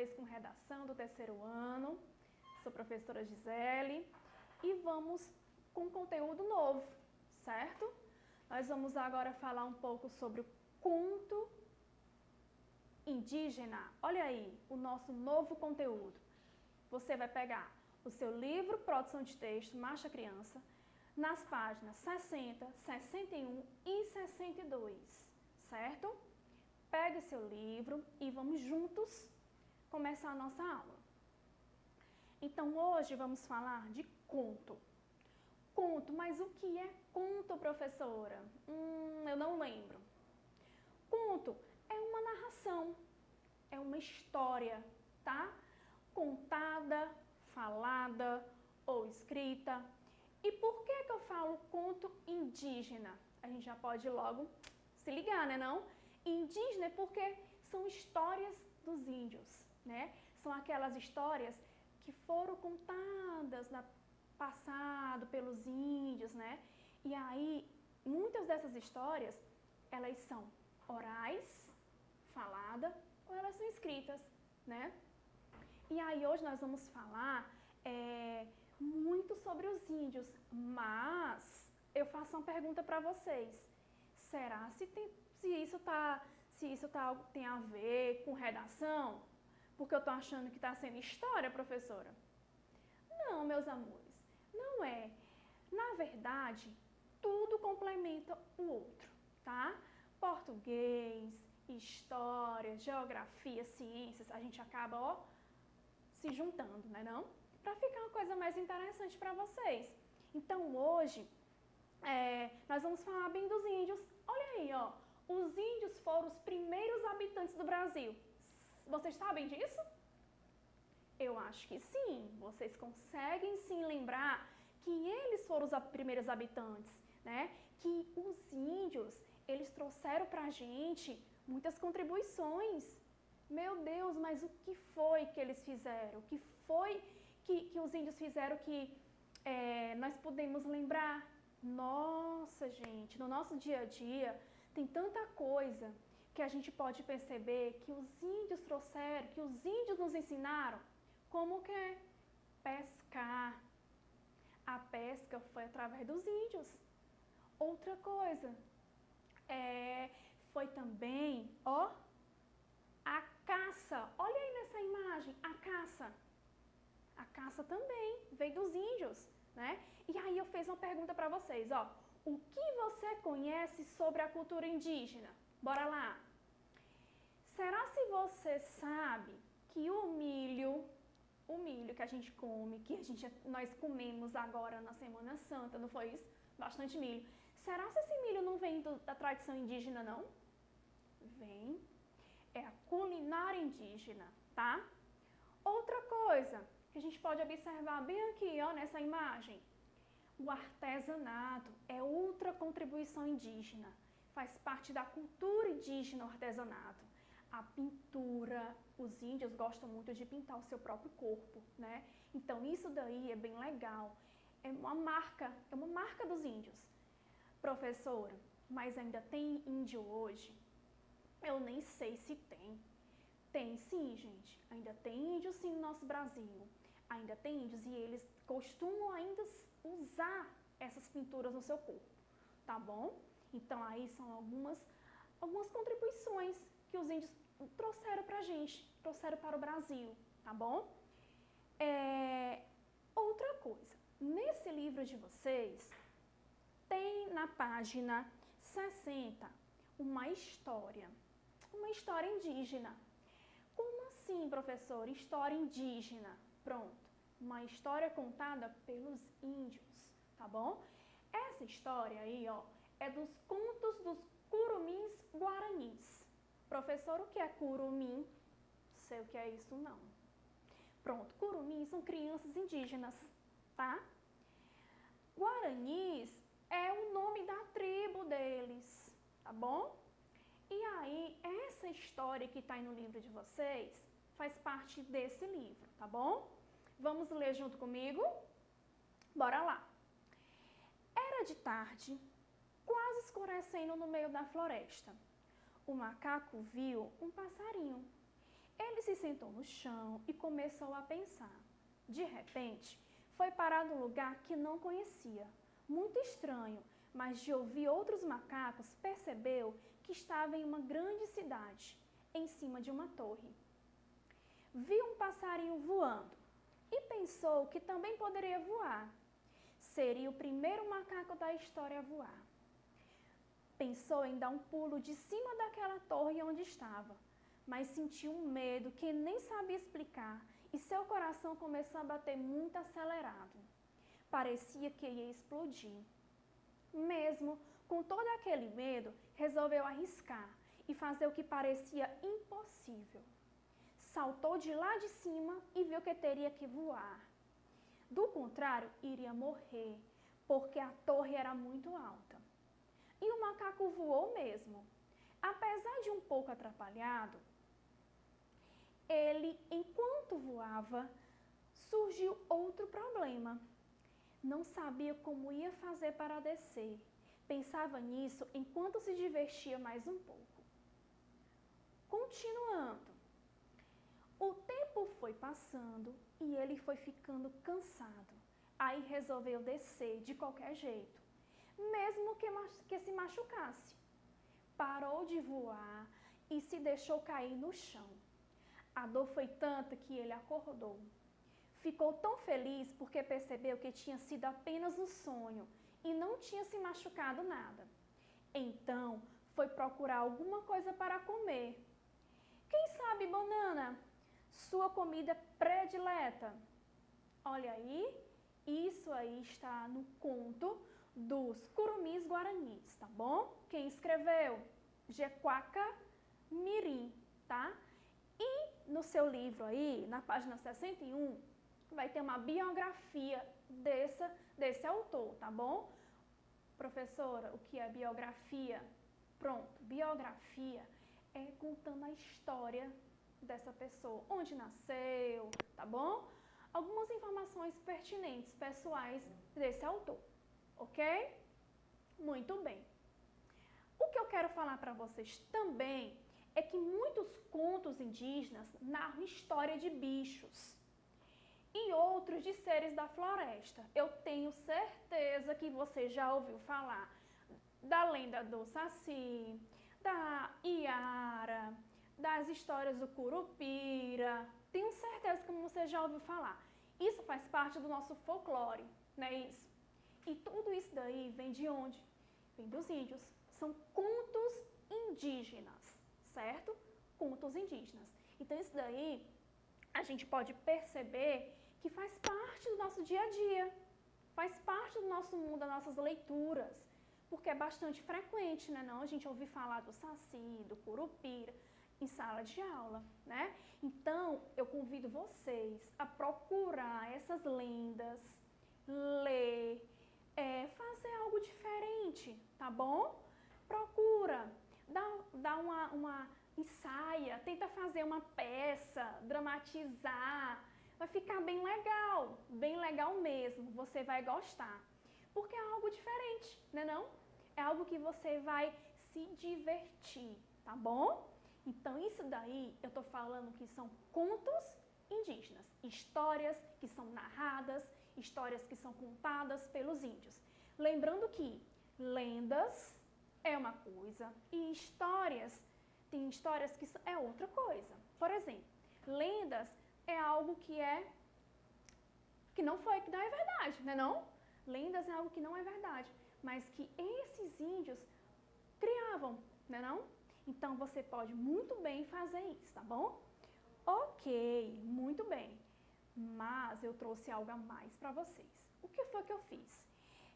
vez com redação do terceiro ano. Sou professora Gisele e vamos com conteúdo novo, certo? Nós vamos agora falar um pouco sobre o conto indígena. Olha aí o nosso novo conteúdo. Você vai pegar o seu livro Produção de Texto, Marcha Criança, nas páginas 60, 61 e 62, certo? Pegue seu livro e vamos juntos começar a nossa aula. Então, hoje vamos falar de conto. Conto, mas o que é conto, professora? Eu não lembro. Conto é uma narração, é uma história, tá? Contada, falada ou escrita. E por que eu falo conto indígena? A gente já pode logo se ligar, né não? Indígena é porque são histórias dos índios, né? São aquelas histórias que foram contadas no passado pelos índios, né? E aí, muitas dessas histórias, elas são orais, falada, ou elas são escritas, né? E aí, hoje nós vamos falar muito sobre os índios, mas eu faço uma pergunta para vocês. Será se isso tem a ver com redação? Porque eu estou achando que está sendo história, professora. Não, meus amores, não é. Na verdade, tudo complementa o outro, tá? Português, história, geografia, ciências, a gente acaba, se juntando, né não? Para ficar uma coisa mais interessante para vocês. Então, hoje, nós vamos falar bem dos índios. Olha aí, ó. Os índios foram os primeiros habitantes do Brasil. Vocês sabem disso? Eu acho que sim. Vocês conseguem sim lembrar que eles foram os primeiros habitantes, né? Que os índios, eles trouxeram pra gente muitas contribuições. Meu Deus, mas o que foi que eles fizeram? O que foi que os índios fizeram que nós podemos lembrar? Nossa, gente, no nosso dia a dia tem tanta coisa que a gente pode perceber que os índios trouxeram, que os índios nos ensinaram. Como que é? Pescar. A pesca foi através dos índios. Outra coisa, foi também, ó, a caça. Olha aí nessa imagem, a caça. A caça também veio dos índios, né? E aí eu fiz uma pergunta para vocês, ó. O que você conhece sobre a cultura indígena? Bora lá. Será se você sabe que o milho que a gente come, que nós comemos agora na Semana Santa, não foi isso? Bastante milho. Será se esse milho não vem da tradição indígena, não? Vem. É a culinária indígena, tá? Outra coisa que a gente pode observar bem aqui, ó, nessa imagem. O artesanato é outra contribuição indígena. Faz parte da cultura indígena o artesanato. A pintura, os índios gostam muito de pintar o seu próprio corpo, né? Então isso daí é bem legal. É uma marca dos índios. Professora, mas ainda tem índio hoje? Eu nem sei se tem. Tem sim, gente. Ainda tem índio sim no nosso Brasil. Ainda tem índios e eles costumam ainda usar essas pinturas no seu corpo, tá bom? Então aí são algumas contribuições que os índios trouxeram pra gente, trouxeram para o Brasil, tá bom? Outra coisa, nesse livro de vocês, tem na página 60 uma história indígena. Como assim, professor? História indígena. Pronto, uma história contada pelos índios, tá bom? Essa história aí, ó, é dos contos dos curumins guaranis. Professor, o que é curumim? Não sei o que é isso, não. Pronto, curumins são crianças indígenas, tá? Guaranis é o nome da tribo deles, tá bom? E aí, essa história que está aí no livro de vocês faz parte desse livro, tá bom? Vamos ler junto comigo? Bora lá! Era de tarde, quase escurecendo no meio da floresta. O macaco viu um passarinho. Ele se sentou no chão e começou a pensar. De repente, foi parar num lugar que não conhecia. Muito estranho, mas de ouvir outros macacos, percebeu que estava em uma grande cidade, em cima de uma torre. Viu um passarinho voando e pensou que também poderia voar. Seria o primeiro macaco da história a voar. Pensou em dar um pulo de cima daquela torre onde estava, mas sentiu um medo que nem sabia explicar e seu coração começou a bater muito acelerado. Parecia que ia explodir. Mesmo com todo aquele medo, resolveu arriscar e fazer o que parecia impossível. Saltou de lá de cima e viu que teria que voar. Do contrário, iria morrer, porque a torre era muito alta. E o macaco voou mesmo. Apesar de um pouco atrapalhado, ele, enquanto voava, surgiu outro problema. Não sabia como ia fazer para descer. Pensava nisso enquanto se divertia mais um pouco. Continuando. O tempo foi passando e ele foi ficando cansado. Aí resolveu descer de qualquer jeito, mesmo que se machucasse. Parou de voar e se deixou cair no chão. A dor foi tanta que ele acordou. Ficou tão feliz porque percebeu que tinha sido apenas um sonho e não tinha se machucado nada. Então, foi procurar alguma coisa para comer. Quem sabe, banana? Sua comida predileta. Olha aí, isso aí está no conto dos Curumis Guaranis, tá bom? Quem escreveu? Jequaca Mirim, tá? E no seu livro aí, na página 61, vai ter uma biografia desse autor, tá bom? Professora, o que é biografia? Pronto, biografia é contando a história dessa pessoa, onde nasceu, tá bom? Algumas informações pertinentes, pessoais desse autor, ok? Muito bem. O que eu quero falar para vocês também é que muitos contos indígenas narram história de bichos e outros de seres da floresta. Eu tenho certeza que você já ouviu falar da lenda do Saci, da Iara, das histórias do Curupira. Tenho certeza que você já ouviu falar. Isso faz parte do nosso folclore, não é isso? E tudo isso daí vem de onde? Vem dos índios. São contos indígenas, certo? Contos indígenas. Então isso daí a gente pode perceber que faz parte do nosso dia a dia, faz parte do nosso mundo, das nossas leituras, porque é bastante frequente, né, não? A gente ouvir falar do Saci, do Curupira, em sala de aula, né? Então, eu convido vocês a procurar essas lendas, ler, fazer algo diferente, tá bom? Procura, dá uma ensaia, tenta fazer uma peça, dramatizar, vai ficar bem legal mesmo, você vai gostar, porque é algo diferente, né não? É algo que você vai se divertir, tá bom? Então, isso daí eu tô falando que são contos indígenas, histórias que são narradas, histórias que são contadas pelos índios. Lembrando que lendas é uma coisa e tem histórias que é outra coisa. Por exemplo, lendas é algo que não é verdade, né não? Lendas é algo que não é verdade, mas que esses índios criavam, né não? Então, você pode muito bem fazer isso, tá bom? Ok, muito bem. Mas eu trouxe algo a mais para vocês. O que foi que eu fiz?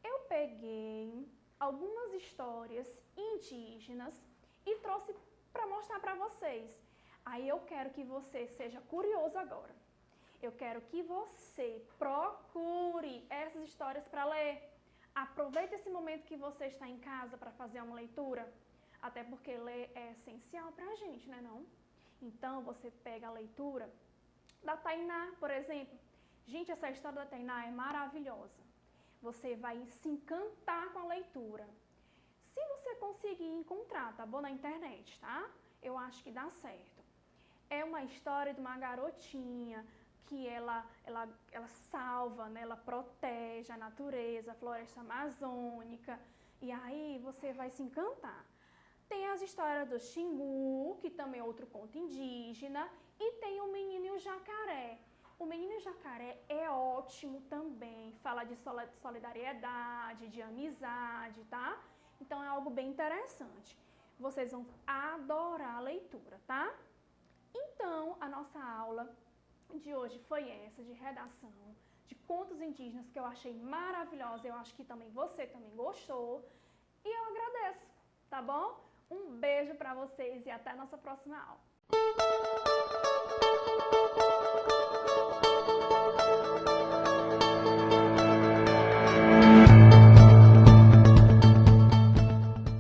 Eu peguei algumas histórias indígenas e trouxe para mostrar para vocês. Aí eu quero que você seja curioso agora. Eu quero que você procure essas histórias para ler. Aproveite esse momento que você está em casa para fazer uma leitura. Até porque ler é essencial para a gente, né não? Então, você pega a leitura da Tainá, por exemplo. Gente, essa história da Tainá é maravilhosa. Você vai se encantar com a leitura. Se você conseguir encontrar, tá bom? Na internet, tá? Eu acho que dá certo. É uma história de uma garotinha que ela salva, né? Ela protege a natureza, a floresta amazônica, e aí você vai se encantar. Tem as histórias do Xingu, que também é outro conto indígena, e tem o Menino e o Jacaré. O Menino e o Jacaré é ótimo também, fala de solidariedade, de amizade, tá? Então é algo bem interessante. Vocês vão adorar a leitura, tá? Então, a nossa aula de hoje foi essa, de redação, de contos indígenas, que eu achei maravilhosa, eu acho que também você também gostou, e eu agradeço, tá bom? Um beijo para vocês e até a nossa próxima aula.